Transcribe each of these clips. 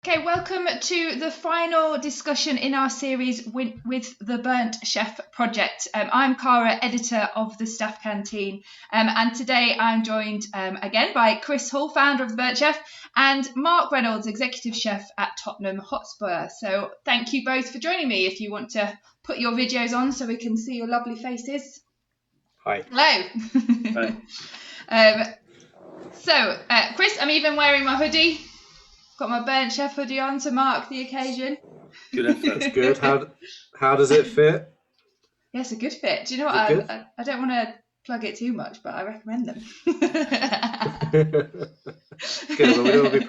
Okay, welcome to the final discussion in our series with the Burnt Chef Project. I'm Cara, editor of the Staff Canteen, and today I'm joined again by Chris Hall, founder of the Burnt Chef, and Mark Reynolds, executive chef at Tottenham Hotspur. So thank you both for joining me. If you want to put your videos on so we can see your lovely faces. Hi. Hello. Hi. Chris, I'm even wearing my hoodie. Got my Burnt Chef hoodie on to mark the occasion. Good effort. That's good. How does it fit? Yeah, it's a good fit. Do you know what? I don't want to plug it too much, but I recommend them. Good, but we don't want to be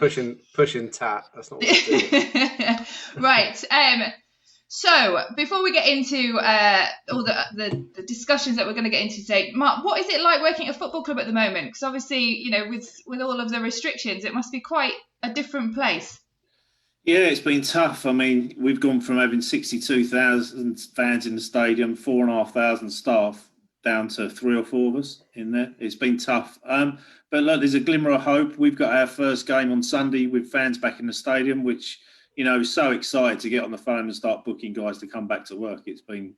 pushing tat. That's not what we're doing. Right. So before we get into all the discussions that we're going to get into today, Mark, what is it like working at a football club at the moment? Because obviously, you know, with all of the restrictions, it must be quite a different place. Yeah, it's been tough. I mean, we've gone from having 62,000 fans in the stadium, 4,500 staff, down to 3 or 4 of us in there. It's been tough. But look, there's a glimmer of hope. We've got our first game on Sunday with fans back in the stadium, which, you know, so excited to get on the phone and start booking guys to come back to work. It's been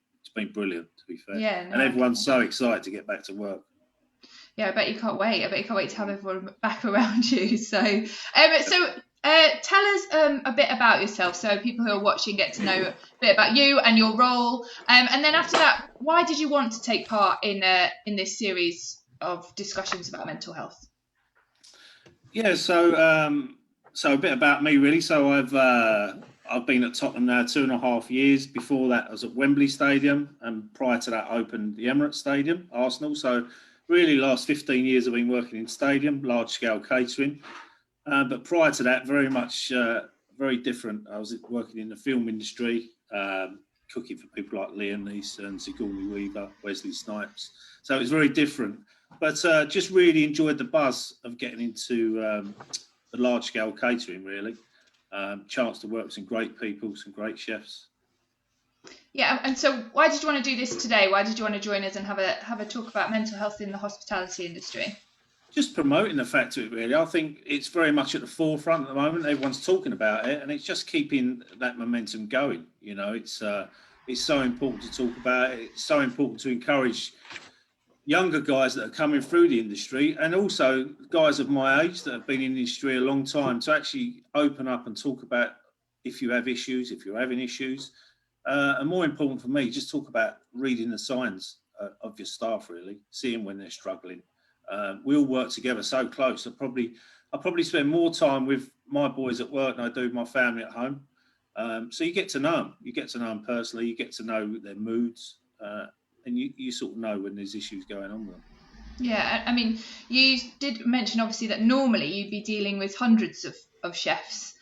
brilliant, to be fair. Yeah, no, and everyone's so excited to get back to work. Yeah, I bet you can't wait. I bet you can't wait to have everyone back around you. So, tell us a bit about yourself, so people who are watching get to know a bit about you and your role. And then after that, why did you want to take part in this series of discussions about mental health? Yeah, so a bit about me really. So I've been at Tottenham now 2.5 years. Before that, I was at Wembley Stadium, and prior to that, I opened the Emirates Stadium, Arsenal. So really, last 15 years I've been working in stadium, large scale catering. But prior to that, very different. I was working in the film industry, cooking for people like Liam Neeson, Sigourney Weaver, Wesley Snipes. So it was very different. But just really enjoyed the buzz of getting into the large scale catering, really. Chance to work with some great people, some great chefs. Yeah, and so why did you want to do this today? Why did you want to join us and have a talk about mental health in the hospitality industry? Just promoting the fact of it, really. I think it's very much at the forefront at the moment. Everyone's talking about it, and it's just keeping that momentum going. You know, it's so important to talk about it. It's so important to encourage younger guys that are coming through the industry, and also guys of my age that have been in the industry a long time, to actually open up and talk about if you have issues, if you're having issues. And more important for me, just talk about reading the signs of your staff, really, seeing when they're struggling. We all work together so close. I probably spend more time with my boys at work than I do with my family at home. So you get to know them. You get to know them personally. You get to know their moods, and you sort of know when there's issues going on with them. Yeah, I mean, you did mention obviously that normally you'd be dealing with hundreds of chefs.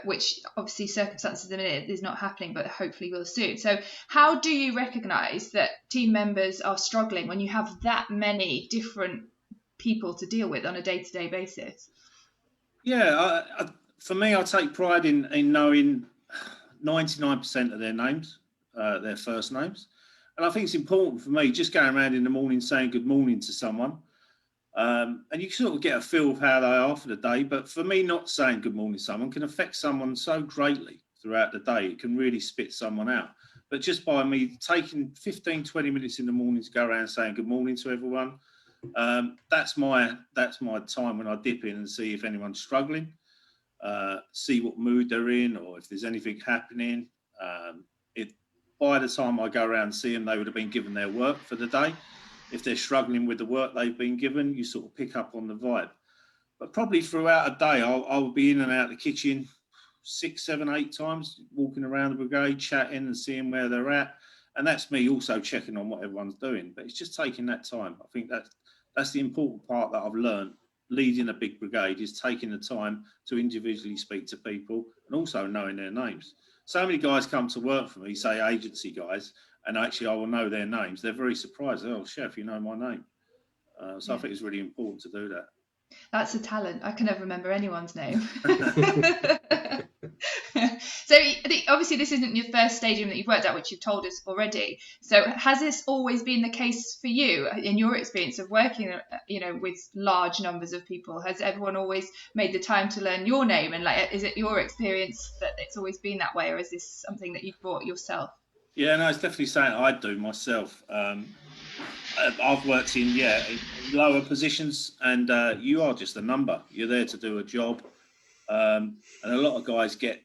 Which obviously circumstances at the minute is not happening, but hopefully will soon. So how do you recognise that team members are struggling when you have that many different people to deal with on a day-to-day basis? Yeah, for me, I take pride in knowing 99% of their names, their first names. And I think it's important for me just going around in the morning saying good morning to someone. And you sort of get a feel of how they are for the day. But for me, not saying good morning to someone can affect someone so greatly throughout the day. It can really spit someone out. But just by me taking 15, 20 minutes in the morning to go around saying good morning to everyone, that's my time when I dip in and see if anyone's struggling, see what mood they're in, or if there's anything happening. By the time I go around and see them, they would have been given their work for the day. If they're struggling with the work they've been given, you sort of pick up on the vibe. But probably throughout a day, I will be in and out of the kitchen 6, 7, 8 times, walking around the brigade, chatting and seeing where they're at. And that's me also checking on what everyone's doing. But it's just taking that time. I think that's the important part that I've learned leading a big brigade, is taking the time to individually speak to people and also knowing their names. So many guys come to work for me, say agency guys, and actually I will know their names. They're very surprised. Oh, chef, you know my name. So I think it's really important to do that. That's a talent. I can never remember anyone's name. So obviously this isn't your first stadium that you've worked at, which you've told us already. So has this always been the case for you in your experience of working, with large numbers of people? Has everyone always made the time to learn your name? And is it your experience that it's always been that way, or is this something that you've brought yourself? Yeah, no, it's definitely something I do myself. I've worked in lower positions, and you are just a number. You're there to do a job, and a lot of guys get,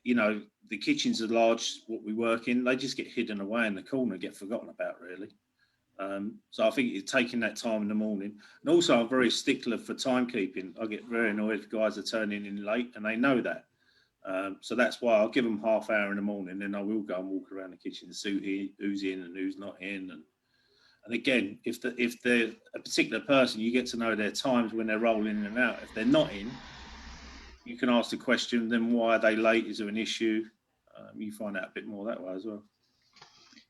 the kitchens are large. What we work in, they just get hidden away in the corner, get forgotten about, really. So I think it's taking that time in the morning, and also I'm very stickler for timekeeping. I get very annoyed if guys are turning in late, and they know that. So that's why I'll give them half hour in the morning, then I will go and walk around the kitchen and see who's in and who's not in. And again, if they're a particular person, you get to know their times when they're rolling in and out. If they're not in, you can ask the question, then why are they late? Is there an issue? You find out a bit more that way as well.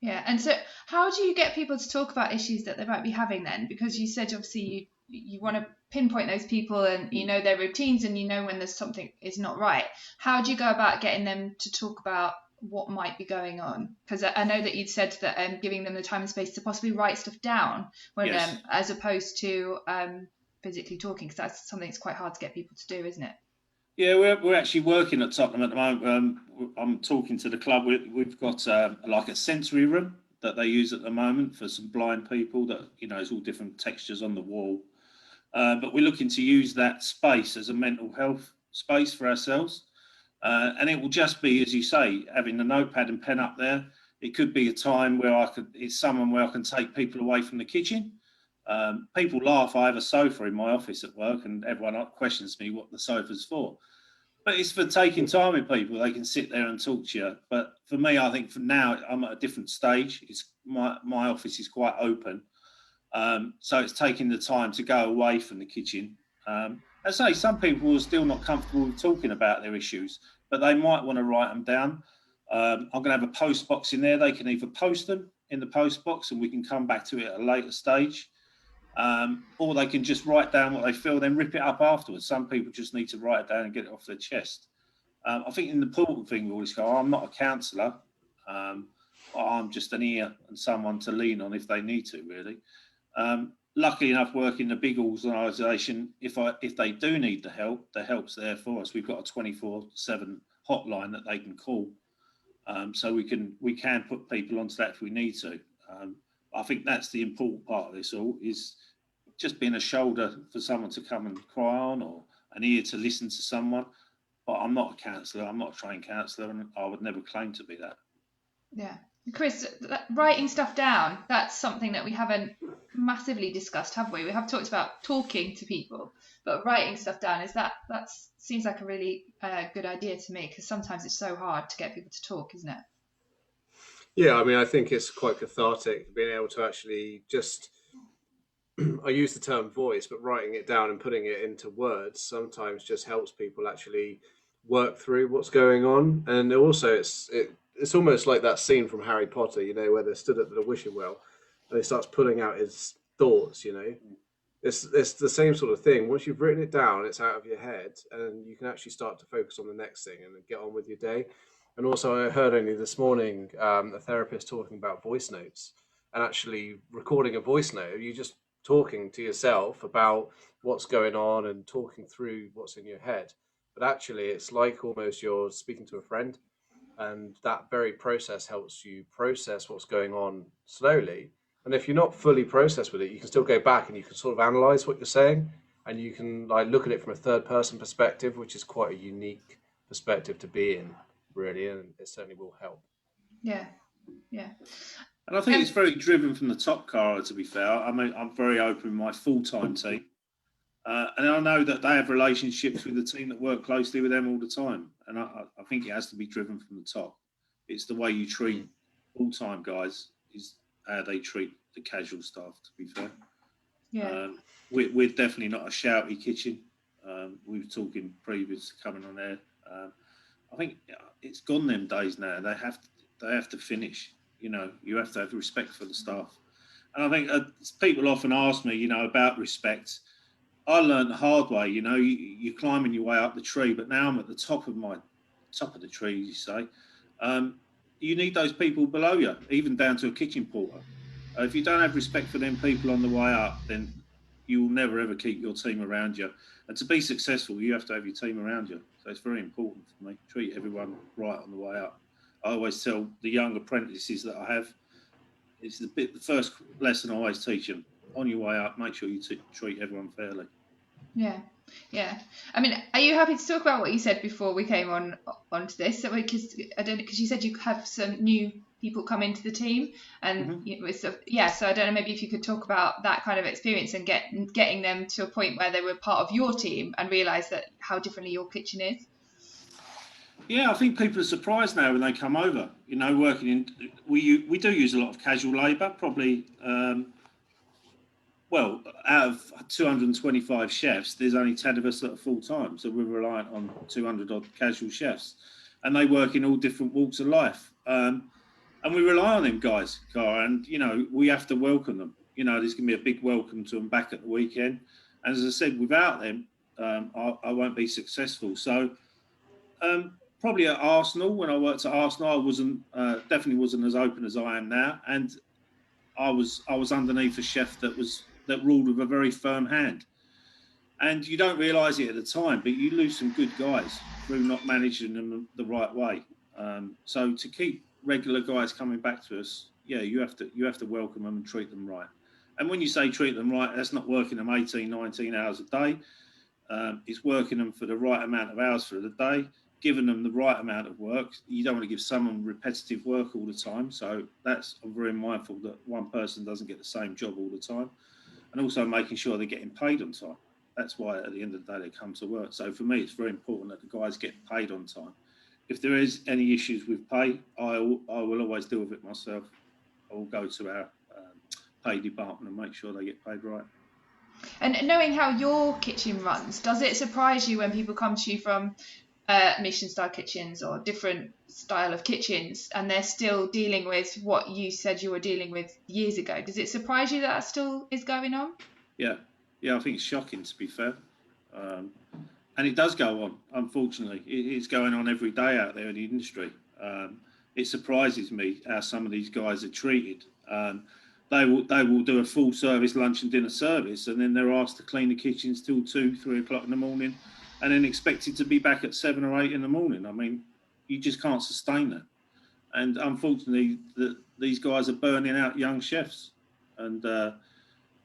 Yeah, and so how do you get people to talk about issues that they might be having then? Because you said obviously you want to pinpoint those people, and you know their routines, and you know when there's something is not right. How do you go about getting them to talk about what might be going on? Because I know that you'd said that giving them the time and space to possibly write stuff down when Yes. as opposed to physically talking, because that's something that's quite hard to get people to do, isn't it? Yeah, we're actually working at Tottenham at the moment. I'm talking to the club. We've got like a sensory room that they use at the moment for some blind people. That it's all different textures on the wall. But we're looking to use that space as a mental health space for ourselves. And it will just be, as you say, having a notepad and pen up there. It could be a time where it's someone where I can take people away from the kitchen. People laugh. I have a sofa in my office at work, and everyone questions me what the sofa's for. But it's for taking time with people. They can sit there and talk to you. But for me, I think for now, I'm at a different stage. It's my office is quite open. So it's taking the time to go away from the kitchen. I say some people are still not comfortable with talking about their issues, but they might want to write them down. I'm going to have a post box in there. They can either post them in the post box and we can come back to it at a later stage, or they can just write down what they feel, then rip it up afterwards. Some people just need to write it down and get it off their chest. I think the important thing we always go, I'm not a counsellor. I'm just an ear and someone to lean on if they need to, really. Luckily enough, working in a big organisation, if they do need the help's there for us. We've got a 24/7 hotline that they can call, so we can put people onto that if we need to. I think that's the important part of this all, is just being a shoulder for someone to come and cry on, or an ear to listen to someone. But I'm not a counsellor. I'm not a trained counsellor, and I would never claim to be that. Yeah. Chris, writing stuff down, that's something that we haven't massively discussed, have we? We have talked about talking to people, but writing stuff down, that seems like a really good idea to me, because sometimes it's so hard to get people to talk, isn't it? Yeah, I mean, I think it's quite cathartic being able to actually just, I use the term voice, but writing it down and putting it into words sometimes just helps people actually work through what's going on. And also it's almost like that scene from Harry Potter, where they're stood at the wishing well and he starts pulling out his thoughts, It's the same sort of thing. Once you've written it down, it's out of your head and you can actually start to focus on the next thing and get on with your day. And also I heard only this morning a therapist talking about voice notes, and actually recording a voice note. You just talking to yourself about what's going on and talking through what's in your head. But actually it's like almost you're speaking to a friend. And that very process helps you process what's going on slowly. And if you're not fully processed with it, you can still go back and you can sort of analyze what you're saying, and you can look at it from a third person perspective, which is quite a unique perspective to be in, really, and it certainly will help. Yeah. And I think it's very driven from the top, Cara, to be fair. I mean, I'm very open with my full-time team. And I know that they have relationships with the team that work closely with them all the time. And I think it has to be driven from the top. It's the way you treat full-time guys is how they treat the casual staff, to be fair. Yeah. We're definitely not a shouty kitchen. We were talking previous to coming on there. I think it's gone them days now. They have to finish. You have to have respect for the staff. And I think people often ask me, about respect. I learned the hard way. You're climbing your way up the tree, but now I'm at the top of the tree, you say, You need those people below you, even down to a kitchen porter. If you don't have respect for them people on the way up, then you will never ever keep your team around you. And to be successful, you have to have your team around you. So it's very important for me. Treat everyone right on the way up. I always tell the young apprentices that I have, it's the first lesson I always teach them. On your way up, make sure you treat everyone fairly. Yeah. I mean, are you happy to talk about what you said before we came onto this? So, because you said you have some new people come into the team, and so I don't know, maybe if you could talk about that kind of experience and getting them to a point where they were part of your team and realise that how differently your kitchen is. Yeah, I think people are surprised now when they come over. Working in we do use a lot of casual labour, probably. Well, out of 225 chefs, there's only 10 of us that are full-time. So we're reliant on 200 odd casual chefs. And they work in all different walks of life. And we rely on them guys, Cara. And, we have to welcome them. There's going to be a big welcome to them back at the weekend. And as I said, without them, I won't be successful. So probably at Arsenal, when I worked at Arsenal, I definitely wasn't as open as I am now. And I was underneath a chef that ruled with a very firm hand, and you don't realise it at the time, but you lose some good guys through not managing them the right way. So to keep regular guys coming back to us, you have to welcome them and treat them right. And when you say treat them right, that's not working them 18, 19 hours a day. It's working them for the right amount of hours for the day, giving them the right amount of work. You don't want to give someone repetitive work all the time. So I'm very mindful that one person doesn't get the same job all the time. And also making sure they're getting paid on time. That's why at the end of the day they come to work. So for me, it's very important that the guys get paid on time. If there is any issues with pay, I will always deal with it myself. I will go to our pay department and make sure they get paid right. And knowing how your kitchen runs, does it surprise you when people come to you from Michelin-star kitchens or different style of kitchens, and they're still dealing with what you said you were dealing with years ago? Does it surprise you that still is going on? Yeah, I think it's shocking, to be fair. And it does go on, unfortunately. It's going on every day out there in the industry. It surprises me how some of these guys are treated. They will do a full service lunch and dinner service, and then they're asked to clean the kitchens till 2-3 o'clock in the morning, and then expected to be back at 7 or 8 in the morning. I mean, you just can't sustain that. And unfortunately, these guys are burning out young chefs, and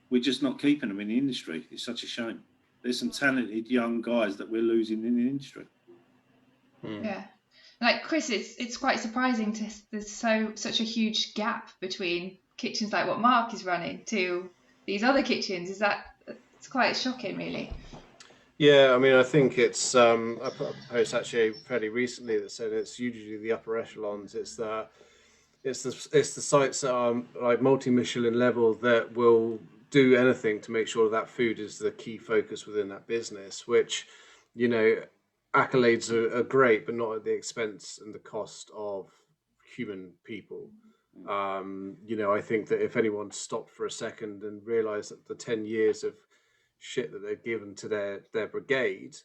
we're just not keeping them in the industry. It's such a shame. There's some talented young guys that we're losing in the industry. Yeah. Like Chris, it's quite surprising there's such a huge gap between kitchens like what Mark is running to these other kitchens. It's quite shocking, really. Yeah, I mean, I think it's I put up a post actually fairly recently that said it's usually the upper echelons. It's the sites that are like multi-Michelin level that will do anything to make sure that food is the key focus within that business, which, accolades are great, but not at the expense and the cost of human people. I think that if anyone stopped for a second and realised that the 10 years of shit that they've given to their brigade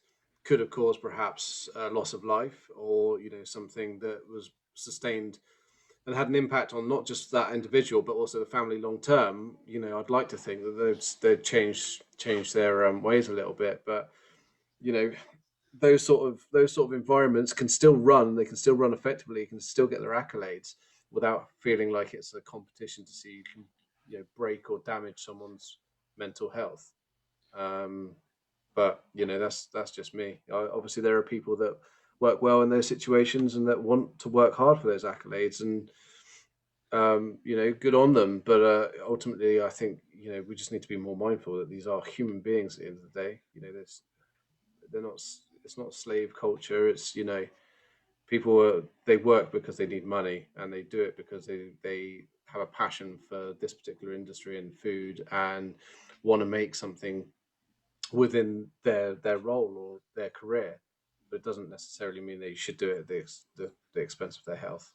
could have caused perhaps a loss of life, or something that was sustained and had an impact on not just that individual but also the family long term, I'd like to think that they'd change their ways a little bit. But those sort of environments can still run. They can still run effectively. Can still get their accolades without feeling like it's a competition to see break or damage someone's mental health. But that's just me. Obviously, there are people that work well in those situations and that want to work hard for those accolades, and good on them. But ultimately, I think we just need to be more mindful that these are human beings at the end of the day. They're not. It's not slave culture. It's people they work because they need money, and they do it because they have a passion for this particular industry and food, and want to make something within their role or their career. But it doesn't necessarily mean they should do it at the expense of their health.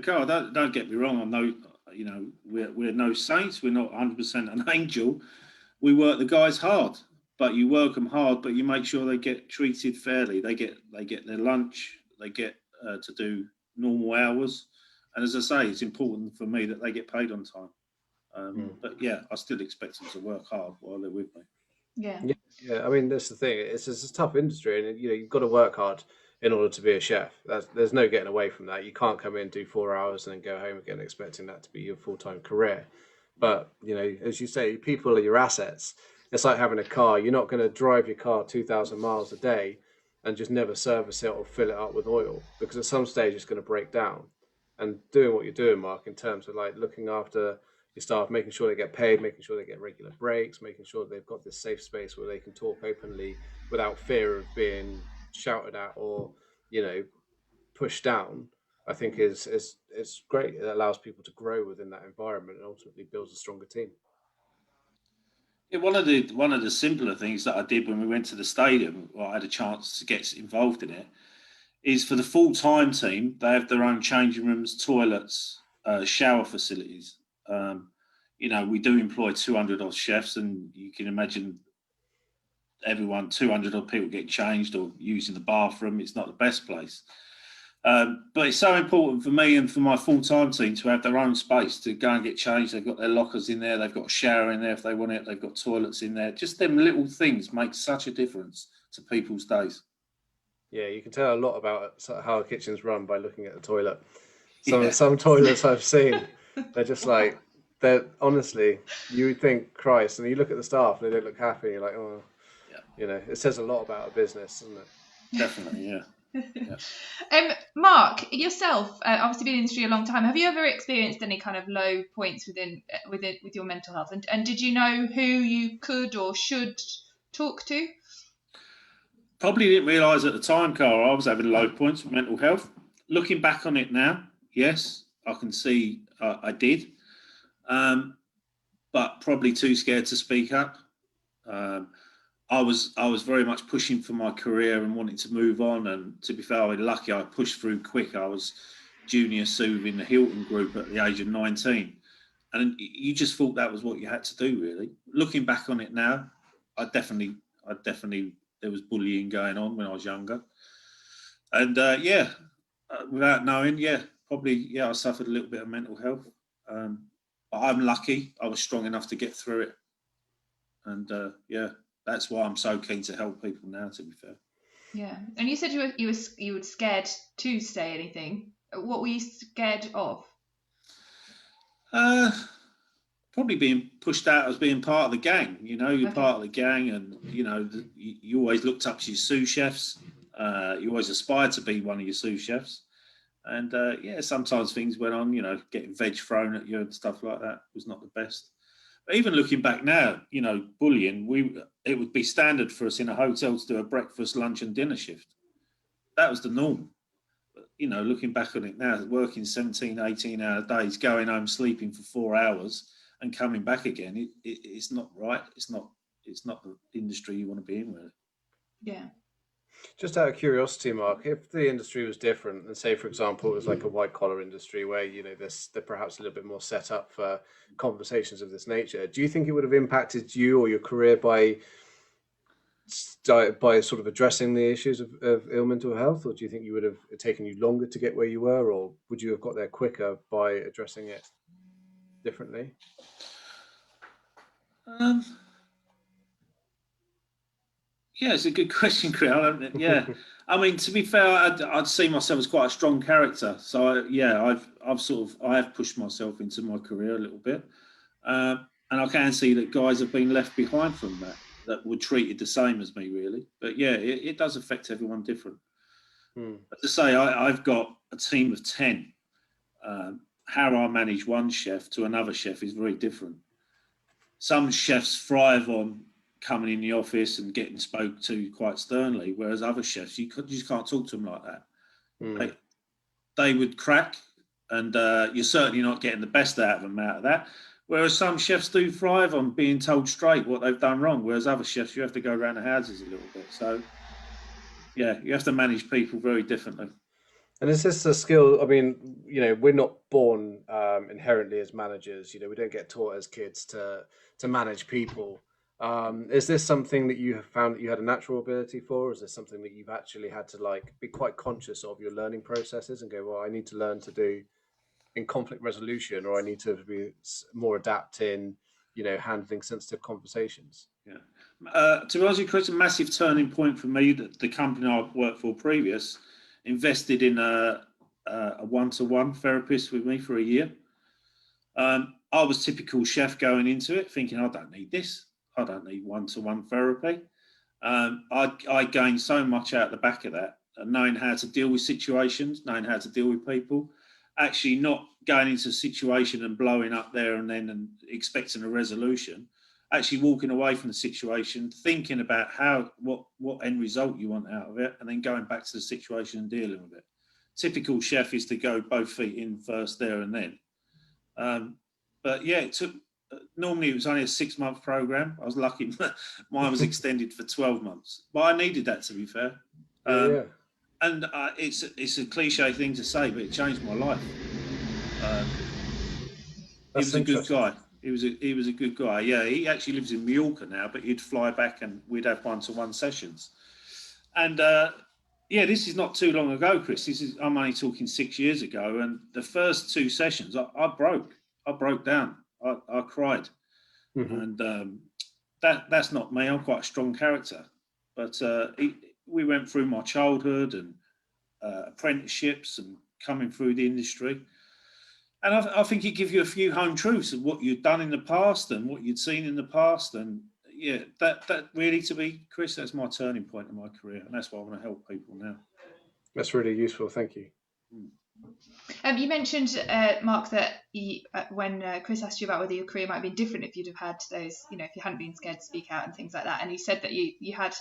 Carl, don't get me wrong. I know, we're no saints. We're not 100% an angel. We work the guys hard, but you work them hard, but you make sure they get treated fairly. They get their lunch. They get to do normal hours. And as I say, it's important for me that they get paid on time. But yeah, I still expect them to work hard while they're with me. Yeah. Yeah. I mean, that's the thing. It's a tough industry, and you've got to work hard in order to be a chef. There's no getting away from that. You can't come in, do 4 hours, and then go home again expecting that to be your full-time career. But as you say, people are your assets. It's like having a car. You're not going to drive your car 2,000 miles a day and just never service it or fill it up with oil, because at some stage it's going to break down. And doing what you're doing, Mark, in terms of like looking after your staff, making sure they get paid, making sure they get regular breaks, making sure they've got this safe space where they can talk openly without fear of being shouted at or pushed down, I think is great. It allows people to grow within that environment and ultimately builds a stronger team. Yeah, one of the simpler things that I did when we went to the stadium, or I had a chance to get involved in it, is for the full-time team, they have their own changing rooms, toilets, shower facilities. We do employ 200 odd chefs, and you can imagine 200 odd people get changed or using the bathroom. It's not the best place. But it's so important for me and for my full-time team to have their own space to go and get changed. They've got their lockers in there. They've got a shower in there if they want it. They've got toilets in there. Just them little things make such a difference to people's days. Yeah, you can tell a lot about how a kitchen's run by looking at the toilet. Yeah. Some toilets I've seen, they're just like, they're honestly, you would think Christ, and you look at the staff and they don't look happy. You're like, oh, Yeah. It says a lot about a business, doesn't it? Definitely, yeah. Mark, yourself, obviously been in the industry a long time. Have you ever experienced any kind of low points with your mental health? And did you know who you could or should talk to? Probably didn't realise at the time, Carl, I was having low points with mental health. Looking back on it now, yes, I can see I did, but probably too scared to speak up. I was very much pushing for my career and wanting to move on. And to be fair, I was lucky. I pushed through quick. I was junior sous in the Hilton Group at the age of 19, and you just thought that was what you had to do. Really, looking back on it now, I definitely there was bullying going on when I was younger, and without knowing, probably I suffered a little bit of mental health. But I'm lucky. I was strong enough to get through it, and that's why I'm so keen to help people now, to be fair. Yeah, and you said you were scared to say anything. What were you scared of? Probably being pushed out as being part of the gang. You're part of the gang, and you always looked up to your sous chefs. You always aspired to be one of your sous chefs, and sometimes things went on. Getting veg thrown at you and stuff like that was not the best. But even looking back now, bullying, it would be standard for us in a hotel to do a breakfast, lunch and dinner shift. That was the norm. But, looking back on it now, working 17, 18-hour days, going home, sleeping for 4 hours and coming back again, it's not right. It's not the industry you want to be in, really. Yeah. Just out of curiosity, Mark, if the industry was different, and say, for example, it was like a white collar industry where they're perhaps a little bit more set up for conversations of this nature, do you think it would have impacted you or your career by sort of addressing the issues of ill mental health, or do you think you would have taken you longer to get where you were, or would you have got there quicker by addressing it differently? Yeah, it's a good question, Chris. Yeah, I mean, to be fair, I'd see myself as quite a strong character. So I have pushed myself into my career a little bit, and I can see that guys have been left behind from that were treated the same as me, really. But yeah, it does affect everyone different. But to say I've got a team of 10, how I manage one chef to another chef is very different. Some chefs thrive on coming in the office and getting spoke to quite sternly, whereas other chefs, you just can't talk to them like that. They would crack, and you're certainly not getting the best out of them out of that. Whereas some chefs do thrive on being told straight what they've done wrong, whereas other chefs, you have to go around the houses a little bit. So, yeah, you have to manage people very differently. And is this a skill? I mean, we're not born inherently as managers. We don't get taught as kids to manage people. Is this something that you have found that you had a natural ability for? Or is this something that you've actually had to like be quite conscious of your learning processes and go, well, I need to learn to do in conflict resolution, or I need to be more adept in, handling sensitive conversations? Yeah. To be honest with you, Chris, a massive turning point for me that the company I worked for previous invested in a one-to-one therapist with me for a year. I was typical chef going into it, thinking I don't need this. I don't need one-to-one therapy. I gained so much out the back of that, knowing how to deal with situations, knowing how to deal with people, actually not going into a situation and blowing up there and then and expecting a resolution, actually walking away from the situation, thinking about what end result you want out of it, and then going back to the situation and dealing with it. Typical chef is to go both feet in first there and then. But yeah, it took. Normally, it was only a 6-month program. I was lucky; mine was extended for 12 months. But I needed that, to be fair. Yeah. And it's a cliche thing to say, but it changed my life. He was a good guy. He was a good guy. Yeah, he actually lives in Mallorca now, but he'd fly back and we'd have one-to-one sessions. And yeah, this is not too long ago, Chris. I'm only talking 6 years ago, and the first 2 sessions, I broke down. I cried, and that's not me. I'm quite a strong character, but we went through my childhood and apprenticeships and coming through the industry. And I think it gives you a few home truths of what you'd done in the past and what you'd seen in the past. And yeah, that really, to be Chris, that's my turning point in my career. And that's why I want to help people now. That's really useful. Thank you. You mentioned, Mark, that when Chris asked you about whether your career might have been different if you'd have had those, if you hadn't been scared to speak out and things like that, and you said that you had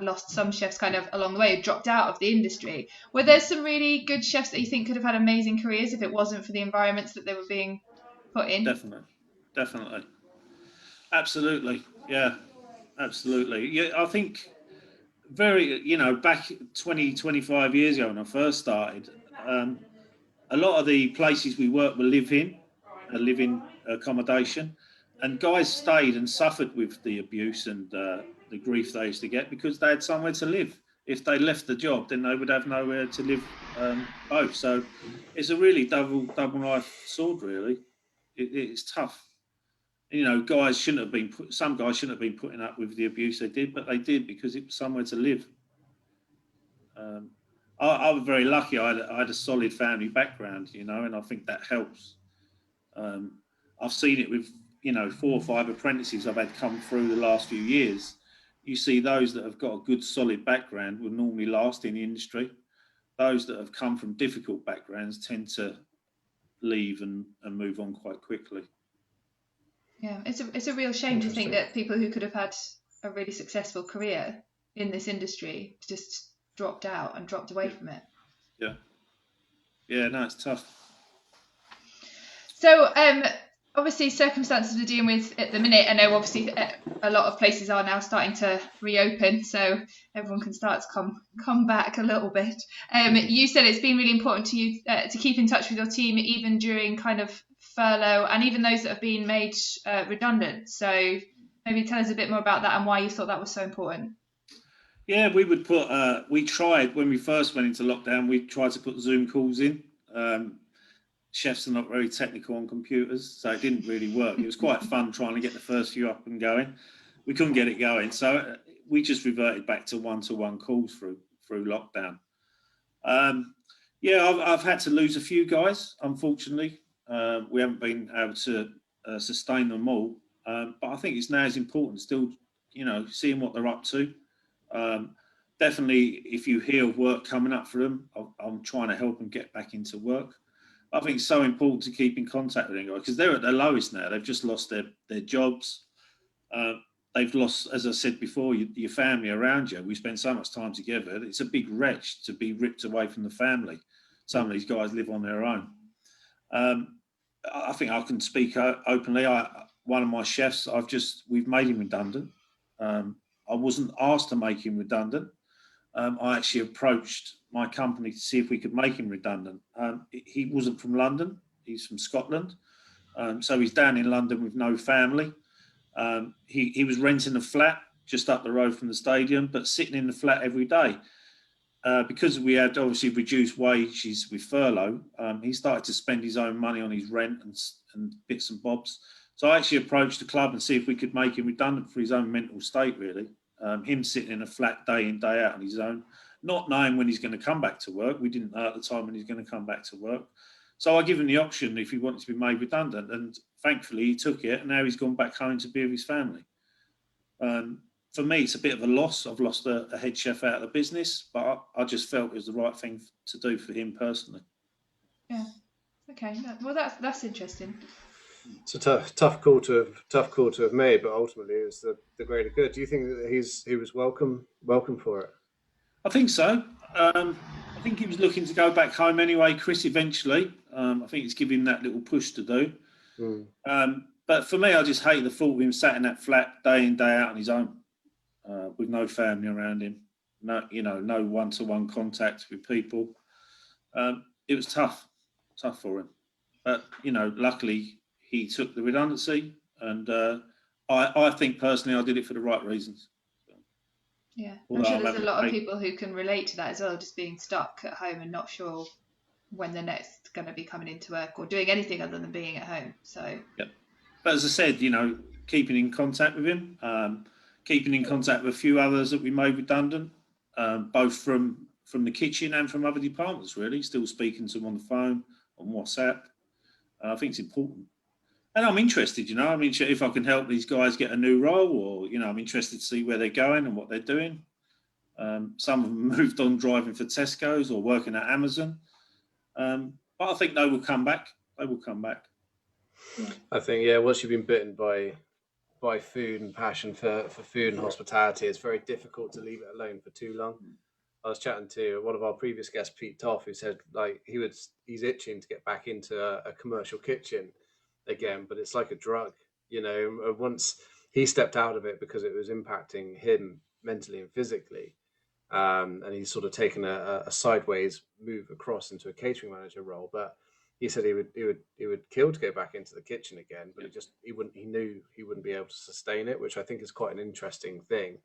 lost some chefs kind of along the way who dropped out of the industry. Were there some really good chefs that you think could have had amazing careers if it wasn't for the environments that they were being put in? Definitely, absolutely, yeah, absolutely. Yeah, I think back 25 years ago when I first started, a lot of the places we worked were live-in accommodation, and guys stayed and suffered with the abuse and the grief they used to get because they had somewhere to live. If they left the job, then they would have nowhere to live both. So it's a really double-knife sword, really. It's tough. Guys shouldn't have been some guys shouldn't have been putting up with the abuse they did, but they did because it was somewhere to live. I was very lucky. I had a solid family background, and I think that helps. I've seen it with 4 or 5 apprentices I've had come through the last few years. You see those that have got a good solid background will normally last in the industry. Those that have come from difficult backgrounds tend to leave and move on quite quickly. Yeah, it's a real shame to think that people who could have had a really successful career in this industry just dropped out and dropped away from it. No, it's tough. So obviously circumstances we're dealing with at the minute, I know obviously a lot of places are now starting to reopen, so everyone can start to come back a little bit. You said it's been really important to you to keep in touch with your team even during kind of furlough and even those that have been made redundant, so maybe tell us a bit more about that and why you thought that was so important. Yeah, we would put. We tried when we first went into lockdown. We tried to put Zoom calls in. Chefs are not very technical on computers, so it didn't really work. It was quite fun trying to get the first few up and going. We couldn't get it going, so we just reverted back to one-to-one calls through lockdown. I've had to lose a few guys, unfortunately. We haven't been able to sustain them all, but I think it's now is important still, seeing what they're up to. Definitely, if you hear of work coming up for them, I'm trying to help them get back into work. I think it's so important to keep in contact with them guys because they're at their lowest now. They've just lost their jobs. They've lost, as I said before, your family around you. We spend so much time together. It's a big wrench to be ripped away from the family. Some of these guys live on their own. I think I can speak openly. One of my chefs, we've made him redundant. I wasn't asked to make him redundant. I actually approached my company to see if we could make him redundant. He wasn't from London. He's from Scotland. So he's down in London with no family. He was renting a flat just up the road from the stadium, but sitting in the flat every day. Because we had obviously reduced wages with furlough, he started to spend his own money on his rent and bits and bobs. So I actually approached the club and see if we could make him redundant for his own mental state, really. Him sitting in a flat day in, day out on his own, not knowing when he's going to come back to work. We didn't know at the time when he's going to come back to work. So I give him the option if he wanted to be made redundant. And thankfully he took it, and now he's gone back home to be with his family. For me, it's a bit of a loss. I've lost a head chef out of the business, but I just felt it was the right thing to do for him personally. Yeah. Okay. Well, that's interesting. It's a tough call to have made, but ultimately it was the greater good. Do you think that he was welcome for it? I think so. I think he was looking to go back home anyway, Chris, eventually. I think it's giving him that little push to do. But for me, I just hate the thought of him sat in that flat day in, day out on his own, with no family around him, no one-to-one contact with people. It was tough for him. But, luckily he took the redundancy, and I think personally I did it for the right reasons. Yeah, I'm sure there's a lot of people who can relate to that as well, just being stuck at home and not sure when they're next going to be coming into work or doing anything other than being at home. So, yeah. But as I said, keeping in contact with him, keeping in contact with a few others that we made redundant, both from the kitchen and from other departments, really, still speaking to them on the phone, on WhatsApp. I think it's important. And I'm interested, if I can help these guys get a new role, or, I'm interested to see where they're going and what they're doing. Some of them moved on driving for Tesco's or working at Amazon. But I think they will come back. They will come back. I think, once you've been bitten by food and passion for food and hospitality, it's very difficult to leave it alone for too long. I was chatting to one of our previous guests, Pete Toff, who said he's itching to get back into a commercial kitchen again, but it's like a drug, once he stepped out of it because it was impacting him mentally and physically, and he's sort of taken a sideways move across into a catering manager role. But he said he would kill to go back into the kitchen again, but he knew he wouldn't be able to sustain it, which I think is quite an interesting thing.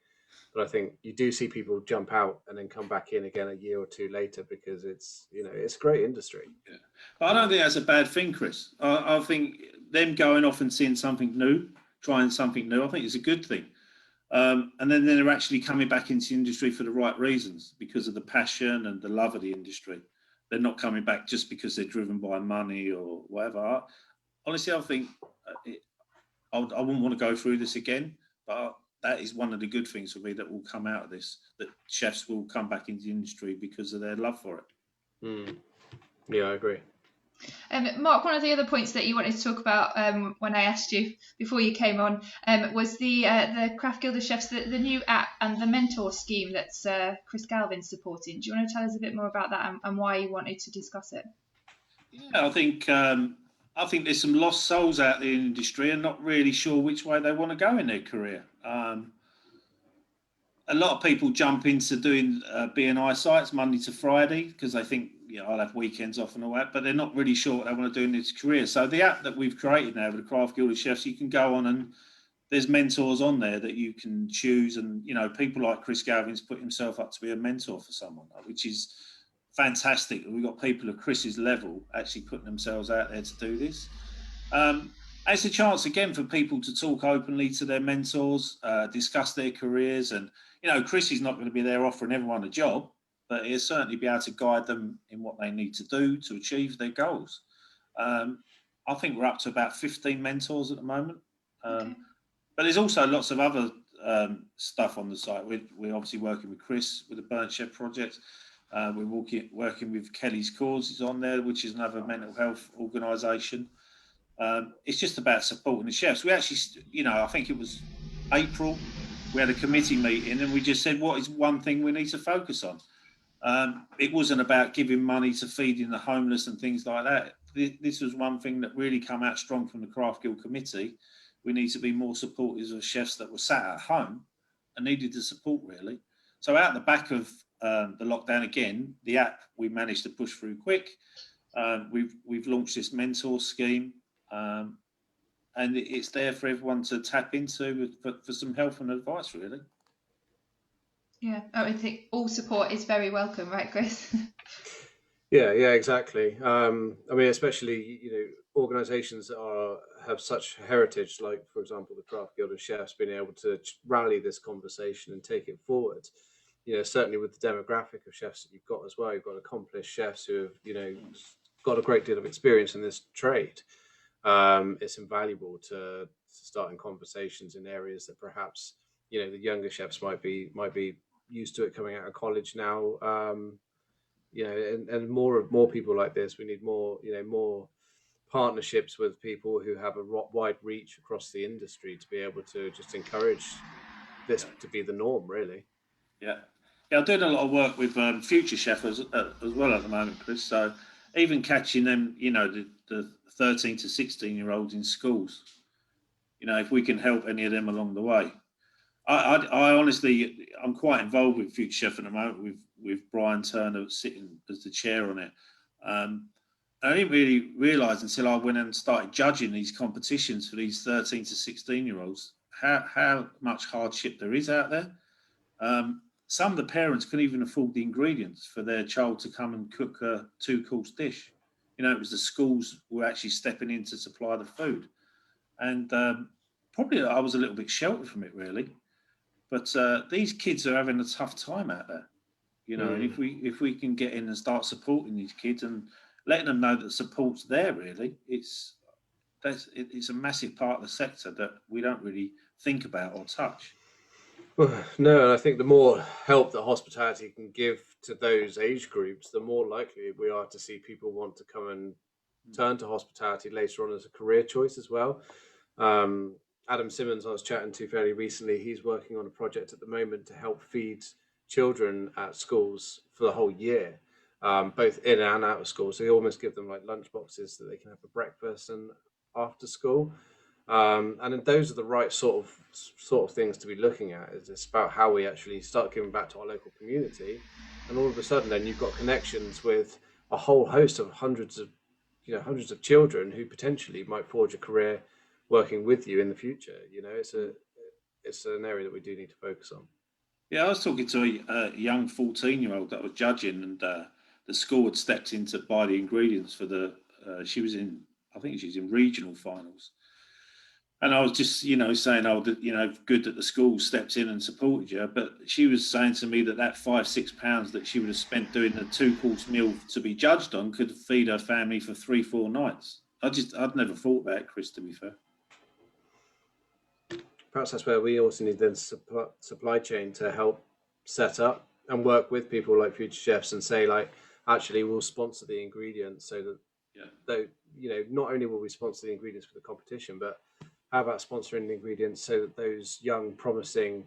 But I think you do see people jump out and then come back in again a year or two later, because it's a great industry. Yeah. But I don't think that's a bad thing, Chris. I think them going off and seeing something new, trying something new, I think it's a good thing. And then they're actually coming back into the industry for the right reasons, because of the passion and the love of the industry. They're not coming back just because they're driven by money or whatever. Honestly, I think I wouldn't want to go through this again, but that is one of the good things for me that will come out of this, that chefs will come back into the industry because of their love for it. Yeah, I agree. Mark, one of the other points that you wanted to talk about when I asked you before you came on was the Craft Gilded Chefs, the new app and the mentor scheme that's Chris Galvin supporting. Do you want to tell us a bit more about that and why you wanted to discuss it? Yeah, I think there's some lost souls out there in the industry and not really sure which way they want to go in their career. A lot of people jump into doing B&I sites Monday to Friday because they think, I'll have weekends off and all that, but they're not really sure what they want to do in their career. So the app that we've created now with the Craft Gilded Chefs, you can go on and there's mentors on there that you can choose. And, people like Chris Galvin's put himself up to be a mentor for someone, which is fantastic. We've got people of Chris's level actually putting themselves out there to do this. It's a chance again for people to talk openly to their mentors, discuss their careers. And, Chris is not going to be there offering everyone a job, but he'll certainly be able to guide them in what they need to do to achieve their goals. I think we're up to about 15 mentors at the moment. Okay. But there's also lots of other stuff on the site. We're obviously working with Chris with the Burnt Chef project. We're working with Kelly's Causes on there, which is another mental health organisation. It's just about supporting the chefs. We actually, I think it was April, we had a committee meeting and we just said, what is one thing we need to focus on? It wasn't about giving money to feeding the homeless and things like that. This was one thing that really come out strong from the Craft Guild committee. We need to be more supportive of chefs that were sat at home and needed the support, really. So out the back of the lockdown again, the app we managed to push through quick. We've launched this mentor scheme. and it's there for everyone to tap into for some help and advice, really. Yeah, I think all support is very welcome, right, Chris? Yeah, exactly. I mean, especially organisations that have such heritage, like for example the Craft Guild of Chefs, being able to rally this conversation and take it forward. Certainly with the demographic of chefs that you've got as well, you've got accomplished chefs who have got a great deal of experience in this trade. It's invaluable to starting conversations in areas that perhaps the younger chefs might be used to it coming out of college now. And more people like this. We need more partnerships with people who have a wide reach across the industry to be able to just encourage this to be the norm, really. Yeah, I'm doing a lot of work with future chefs as well at the moment, Chris. So even catching them, the 13 to 16-year-olds in schools, if we can help any of them along the way. I honestly, I'm quite involved with Future Chef at the moment with Brian Turner sitting as the chair on it. I didn't really realise until I went and started judging these competitions for these 13 to 16-year-olds how much hardship there is out there. Some of the parents couldn't even afford the ingredients for their child to come and cook a 2-course dish. It was the schools were actually stepping in to supply the food. And probably I was a little bit sheltered from it, really. But these kids are having a tough time out there, and if we can get in and start supporting these kids and letting them know that support's there, really, it's a massive part of the sector that we don't really think about or touch. Well, no, and I think the more help that hospitality can give to those age groups, the more likely we are to see people want to come and turn to hospitality later on as a career choice as well. Adam Simmons, I was chatting to fairly recently, he's working on a project at the moment to help feed children at schools for the whole year, both in and out of school. So he almost give them like lunch boxes that they can have for breakfast and after school. And then those are the right sort of things to be looking at. It's about how we actually start giving back to our local community, and all of a sudden, then you've got connections with a whole host of hundreds of children who potentially might forge a career working with you in the future. It's an area that we do need to focus on. Yeah, I was talking to a young 14-year-old that was judging, and the school had stepped in to buy the ingredients for the. She was in regional finals. And I was just, saying, good that the school stepped in and supported you. But she was saying to me that £5-6 that she would have spent doing a 2-course meal to be judged on could feed her family for 3-4 nights. I'd never thought that, Chris, to be fair. Perhaps that's where we also need the supply chain to help set up and work with people like Future Chefs and say, like, actually, we'll sponsor the ingredients so that, though, not only will we sponsor the ingredients for the competition, but how about sponsoring the ingredients so that those young, promising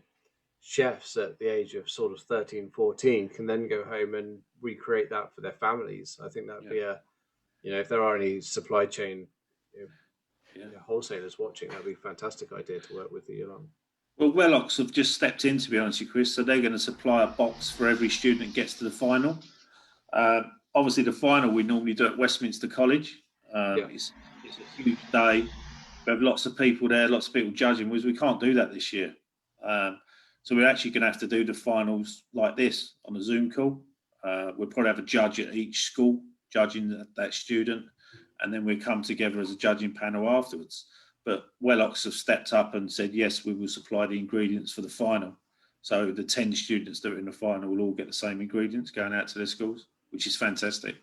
chefs at the age of sort of 13, 14 can then go home and recreate that for their families? I think that would be if there are any supply chain wholesalers watching, that would be a fantastic idea to work with the young. Well, Wellox have just stepped in, to be honest with you, Chris, so they're going to supply a box for every student that gets to the final. Obviously, the final we normally do at Westminster College. It's a huge day. We have lots of people there, lots of people judging. We can't do that this year. So we're actually going to have to do the finals like this on a Zoom call. We'll probably have a judge at each school judging that student, and then we'll come together as a judging panel afterwards. But Wellox have stepped up and said, yes, we will supply the ingredients for the final. So the 10 students that are in the final will all get the same ingredients going out to their schools, which is fantastic.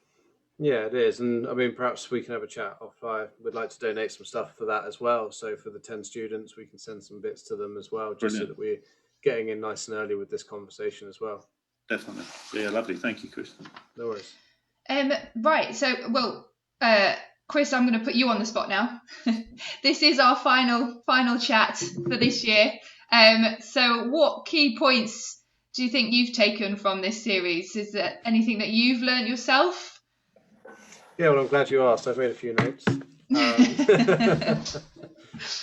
Yeah, it is. And I mean, perhaps we can have a chat offline. We'd like to donate some stuff for that as well. So for the 10 students, we can send some bits to them as well, just so that we're getting in nice and early with this conversation as well. Definitely. Yeah, lovely. Thank you, Chris. No worries. Right. So, Chris, I'm going to put you on the spot now. This is our final chat for this year. So what key points do you think you've taken from this series? Is there anything that you've learned yourself? Yeah, well, I'm glad you asked. I've made a few notes.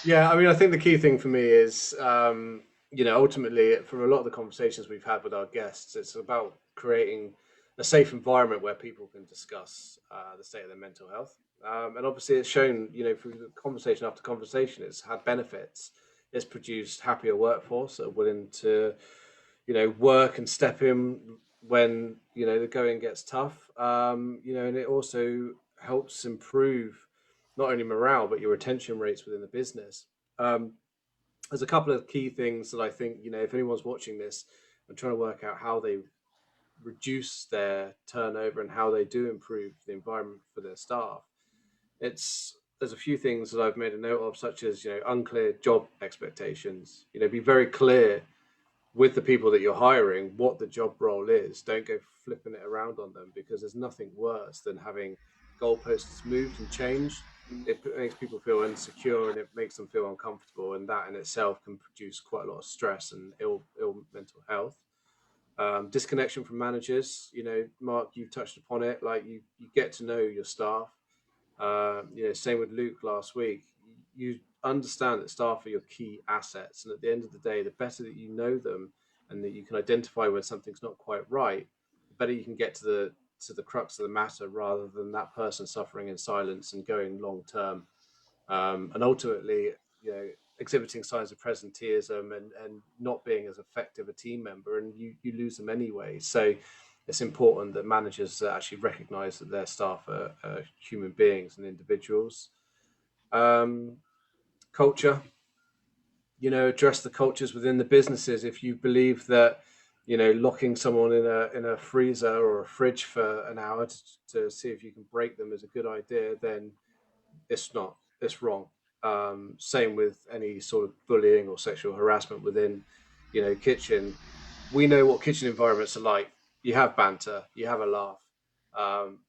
Yeah, I mean, I think the key thing for me is, ultimately, from a lot of the conversations we've had with our guests, it's about creating a safe environment where people can discuss the state of their mental health. And obviously it's shown, through conversation after conversation, it's had benefits. It's produced happier workforce that are willing to, work and step in when, the going gets tough. And it also helps improve not only morale, but your retention rates within the business. There's a couple of key things that I think, if anyone's watching this and trying to work out how they reduce their turnover and how they do improve the environment for their staff, there's a few things that I've made a note of, such as unclear job expectations. Be very clear with the people that you're hiring what the job role is. Don't go flipping it around on them, because there's nothing worse than having goalposts moved and changed. It makes people feel insecure and it makes them feel uncomfortable, and that in itself can produce quite a lot of stress and ill mental health. Disconnection from managers. Mark, you've touched upon it. Like you get to know your staff. Same with Luke last week. You understand that staff are your key assets, and at the end of the day, the better that you know them and that you can identify when something's not quite right, the better you can get to the crux of the matter, rather than that person suffering in silence and going long term, and ultimately, exhibiting signs of presenteeism and not being as effective a team member, and you lose them anyway. So it's important that managers actually recognise that their staff are human beings and individuals. Culture, address the cultures within the businesses. If you believe that, locking someone in a freezer or a fridge for an hour to see if you can break them is a good idea, then it's not. It's wrong. Same with any sort of bullying or sexual harassment within, kitchen. We know what kitchen environments are like. You have banter, you have a laugh,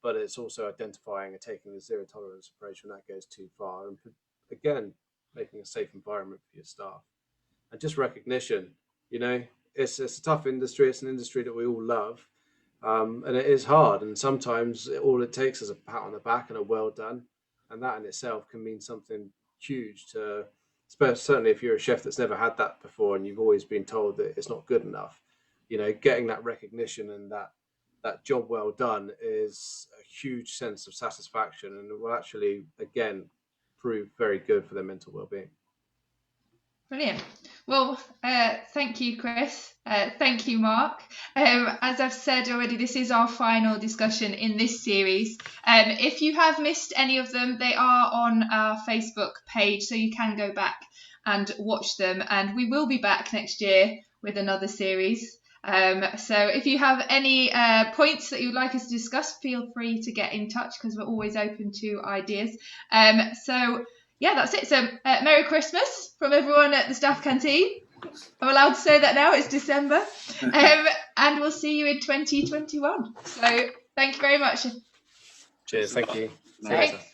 but it's also identifying and taking the zero tolerance approach when that goes too far, and again, making a safe environment for your staff. And just recognition. It's a tough industry. It's an industry that we all love, and it is hard. And sometimes all it takes is a pat on the back and a well done, and that in itself can mean something huge to. Certainly, if you're a chef that's never had that before and you've always been told that it's not good enough, getting that recognition and that job well done is a huge sense of satisfaction, and it will actually, again, prove very good for their mental well-being. Brilliant. Well, thank you, Chris. Thank you, Mark. As I've said already, this is our final discussion in this series. If you have missed any of them, they are on our Facebook page, so you can go back and watch them. And we will be back next year with another series. So if you have any points that you'd like us to discuss, feel free to get in touch, because we're always open to ideas. Yeah, that's it. So Merry Christmas from everyone at the staff canteen. I'm allowed to say that now, it's December. And we'll see you in 2021. So thank you very much. Cheers, thank you. Thanks.